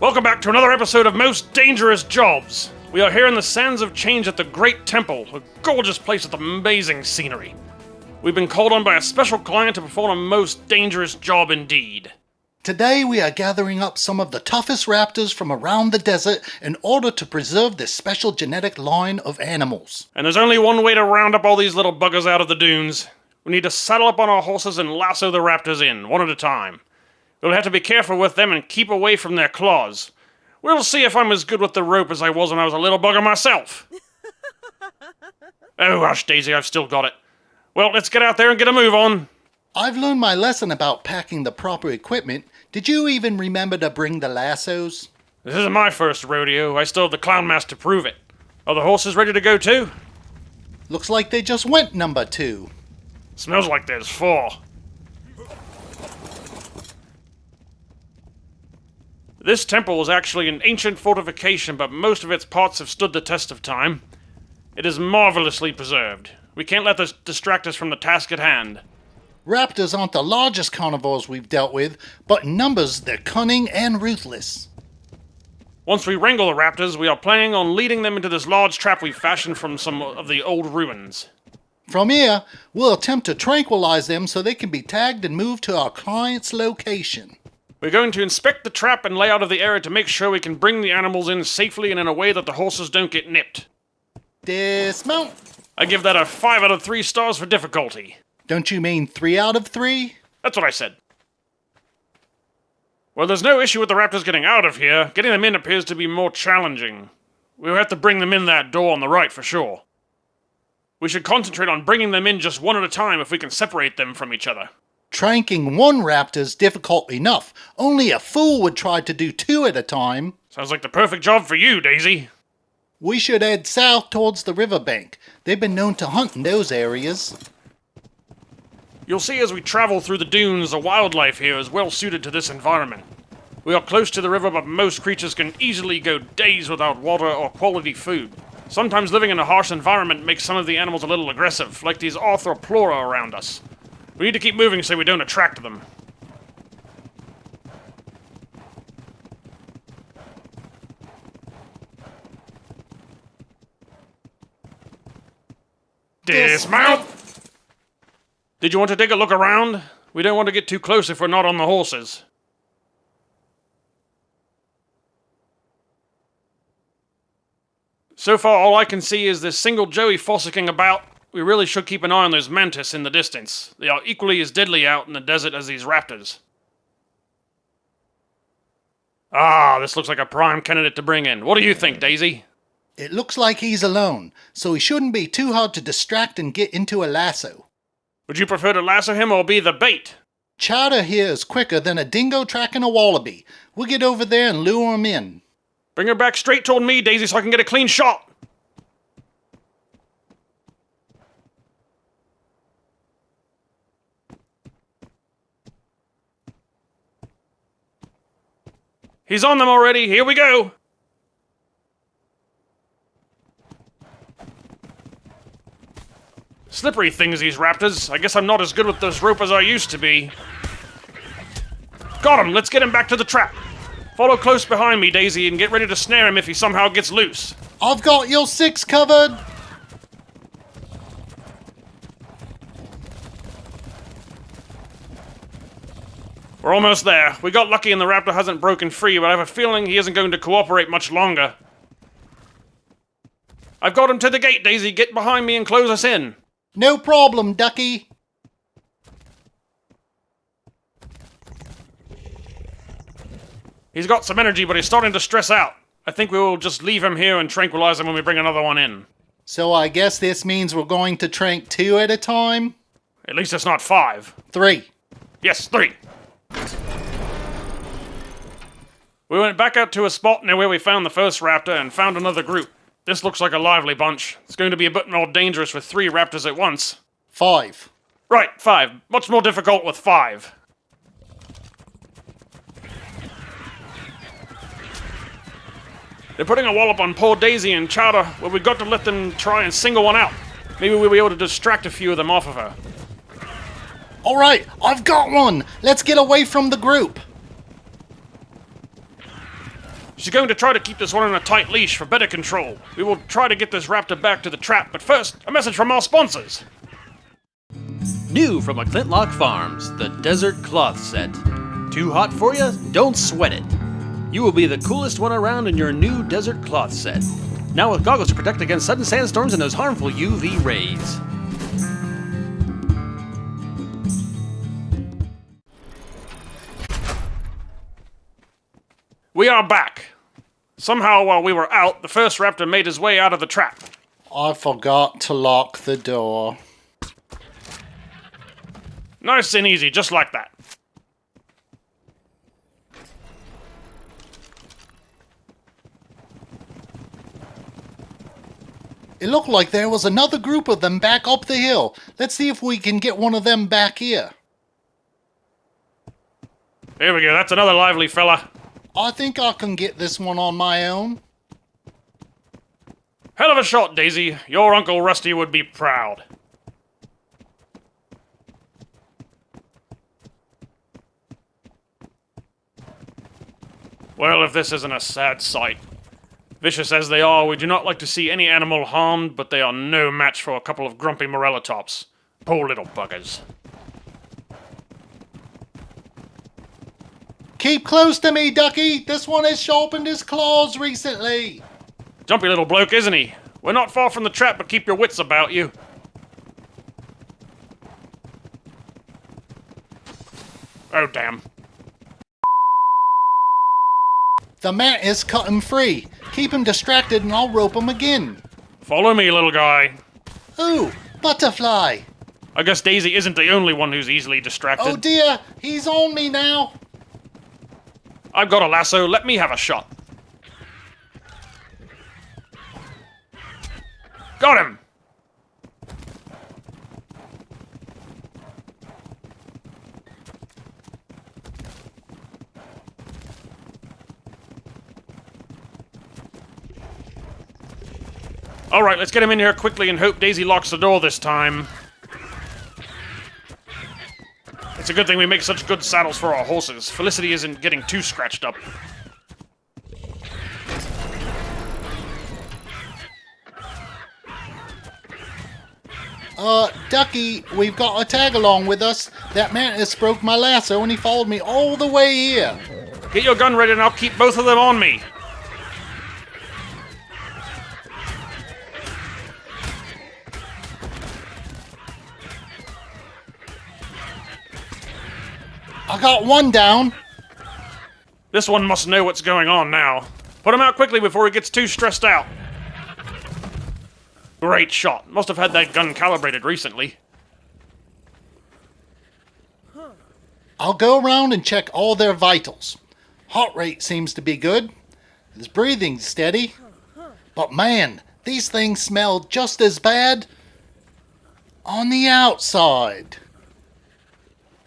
Welcome back to another episode of Most Dangerous Jobs. We are here in the Sands of Change at the Great Temple, a gorgeous place with amazing scenery. We've been called on by a special client to perform a most dangerous job indeed. Today we are gathering up some of the toughest raptors from around the desert in order to preserve this special genetic line of animals. And there's only one way to round up all these little buggers out of the dunes. We need to saddle up on our horses and lasso the raptors in, one at a time. We'll have to be careful with them and keep away from their claws. We'll see if I'm as good with the rope as I was when I was a little bugger myself. Oh, hush, Daisy, I've still got it. Well, let's get out there and get a move on. I've learned my lesson about packing the proper equipment. Did you even remember to bring the lassos? This isn't my first rodeo. I still have the clown mask to prove it. Are the horses ready to go too? Looks like they just went number 2. Smells like there's 4. This temple is actually an ancient fortification, but most of its parts have stood the test of time. It is marvelously preserved. We can't let this distract us from the task at hand. Raptors aren't the largest carnivores we've dealt with, but in numbers they're cunning and ruthless. Once we wrangle the raptors, we are planning on leading them into this large trap we fashioned from some of the old ruins. From here, we'll attempt to tranquilize them so they can be tagged and moved to our client's location. We're going to inspect the trap and layout of the area to make sure we can bring the animals in safely and in a way that the horses don't get nipped. Dismount. I give that a 5 out of 3 stars for difficulty. Don't you mean 3 out of 3? That's what I said. Well, there's no issue with the raptors getting out of here. Getting them in appears to be more challenging. We'll have to bring them in that door on the right for sure. We should concentrate on bringing them in just one at a time if we can separate them from each other. Tranking one raptor's difficult enough. Only a fool would try to do 2 at a time. Sounds like the perfect job for you, Daisy. We should head south towards the riverbank. They've been known to hunt in those areas. You'll see as we travel through the dunes, the wildlife here is well suited to this environment. We are close to the river, but most creatures can easily go days without water or quality food. Sometimes living in a harsh environment makes some of the animals a little aggressive, like these arthroplora around us. We need to keep moving so we don't attract them. Dismount! Did you want to take a look around? We don't want to get too close if we're not on the horses. So far, all I can see is this single Joey fossicking about. We really should keep an eye on those mantis in the distance. They are equally as deadly out in the desert as these raptors. Ah, this looks like a prime candidate to bring in. What do you think, Daisy? It looks like he's alone, so he shouldn't be too hard to distract and get into a lasso. Would you prefer to lasso him or be the bait? Chowder here is quicker than a dingo tracking a wallaby. We'll get over there and lure him in. Bring her back straight toward me, Daisy, so I can get a clean shot. He's on them already. Here we go. Slippery things, these raptors. I guess I'm not as good with this rope as I used to be. Got him. Let's get him back to the trap. Follow close behind me, Daisy, and get ready to snare him if he somehow gets loose. I've got your 6 covered. We're almost there. We got lucky and the raptor hasn't broken free, but I have a feeling he isn't going to cooperate much longer. I've got him to the gate, Daisy. Get behind me and close us in. No problem, Ducky. He's got some energy, but he's starting to stress out. I think we will just leave him here and tranquilize him when we bring another one in. So I guess this means we're going to trank 2 at a time? At least it's not 5. 3. Yes, 3. We went back out to a spot near where we found the first raptor and found another group. This looks like a lively bunch. It's going to be a bit more dangerous with 3 raptors at once. 5. Right, 5. Much more difficult with 5. They're putting a wallop on poor Daisy and Chowder, where we've got to let them try and single one out. Maybe we'll be able to distract a few of them off of her. Alright, I've got one! Let's get away from the group! She's going to try to keep this one on a tight leash for better control. We will try to get this raptor back to the trap, but first, a message from our sponsors. New from McClintlock Farms, the Desert Cloth Set. Too hot for you? Don't sweat it. You will be the coolest one around in your new Desert Cloth Set. Now with goggles to protect against sudden sandstorms and those harmful UV rays. We are back. Somehow, while we were out, the first raptor made his way out of the trap. I forgot to lock the door. Nice and easy, just like that. It looked like there was another group of them back up the hill. Let's see if we can get one of them back here. There we go, that's another lively fella. I think I can get this one on my own. Hell of a shot, Daisy. Your Uncle Rusty would be proud. Well, if this isn't a sad sight. Vicious as they are, we do not like to see any animal harmed, but they are no match for a couple of grumpy morellatops. Poor little buggers. Keep close to me, Ducky. This one has sharpened his claws recently. Jumpy little bloke, isn't he? We're not far from the trap, but keep your wits about you. Oh, damn. The mantis cut him free. Keep him distracted and I'll rope him again. Follow me, little guy. Ooh, butterfly. I guess Daisy isn't the only one who's easily distracted. Oh dear, he's on me now. I've got a lasso, let me have a shot. Got him! Alright, let's get him in here quickly and hope Daisy locks the door this time. It's a good thing we make such good saddles for our horses. Felicity isn't getting too scratched up. Ducky, we've got a tag-along with us. That mantis broke my lasso and he followed me all the way here. Get your gun ready and I'll keep both of them on me. I got one down. This one must know what's going on now. Put him out quickly before he gets too stressed out. Great shot. Must have had that gun calibrated recently. I'll go around and check all their vitals. Heart rate seems to be good. His breathing's steady. But man, these things smell just as bad on the outside.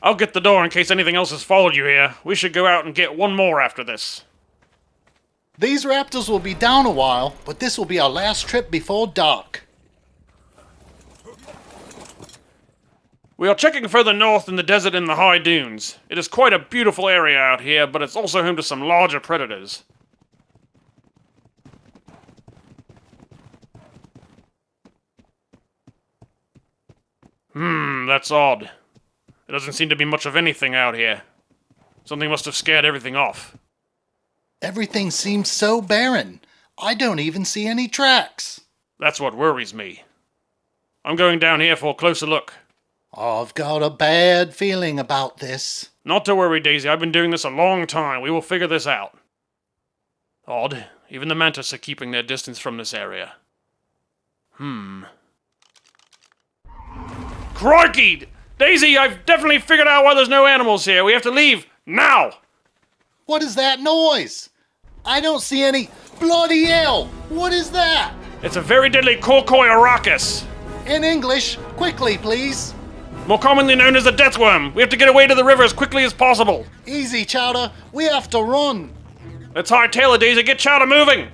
I'll get the door in case anything else has followed you here. We should go out and get one more after this. These raptors will be down a while, but this will be our last trip before dark. We are checking further north in the desert in the high dunes. It is quite a beautiful area out here, but it's also home to some larger predators. That's odd. There doesn't seem to be much of anything out here. Something must have scared everything off. Everything seems so barren. I don't even see any tracks. That's what worries me. I'm going down here for a closer look. I've got a bad feeling about this. Not to worry, Daisy. I've been doing this a long time. We will figure this out. Odd. Even the mantis are keeping their distance from this area. Crikey! Daisy, I've definitely figured out why there's no animals here. We have to leave now. What is that noise? I don't see any. Bloody hell! What is that? It's a very deadly Korkoi arachis, In English, quickly, please. more commonly known as the death worm. We have to get away to the river as quickly as possible. Easy, Chowder. We have to run. Let's hightail it, Daisy. Get Chowder moving.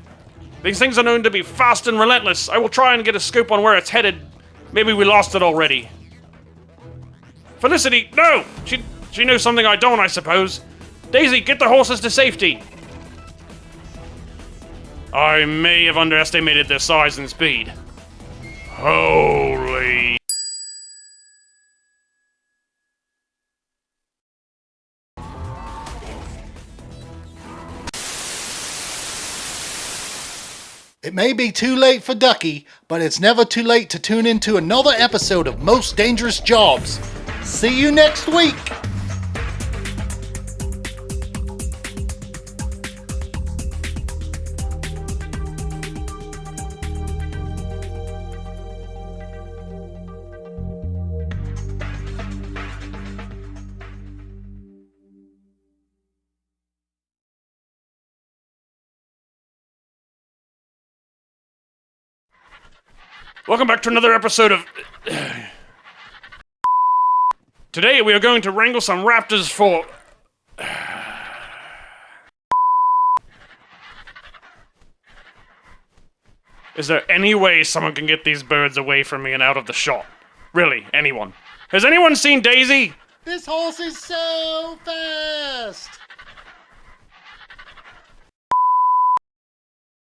These things are known to be fast and relentless. I will try and get a scoop on where it's headed. Maybe we lost it already. Felicity, no! She knows something I don't, I suppose. Daisy, get the horses to safety. I may have underestimated their size and speed. Holy... It may be too late for Ducky, but it's never too late to tune into another episode of Most Dangerous Jobs. See you next week! Welcome back to another episode of... Today we are going to wrangle some raptors for... Is there any way someone can get these birds away from me and out of the shot? Really, anyone? Has anyone seen Daisy? This horse is so fast!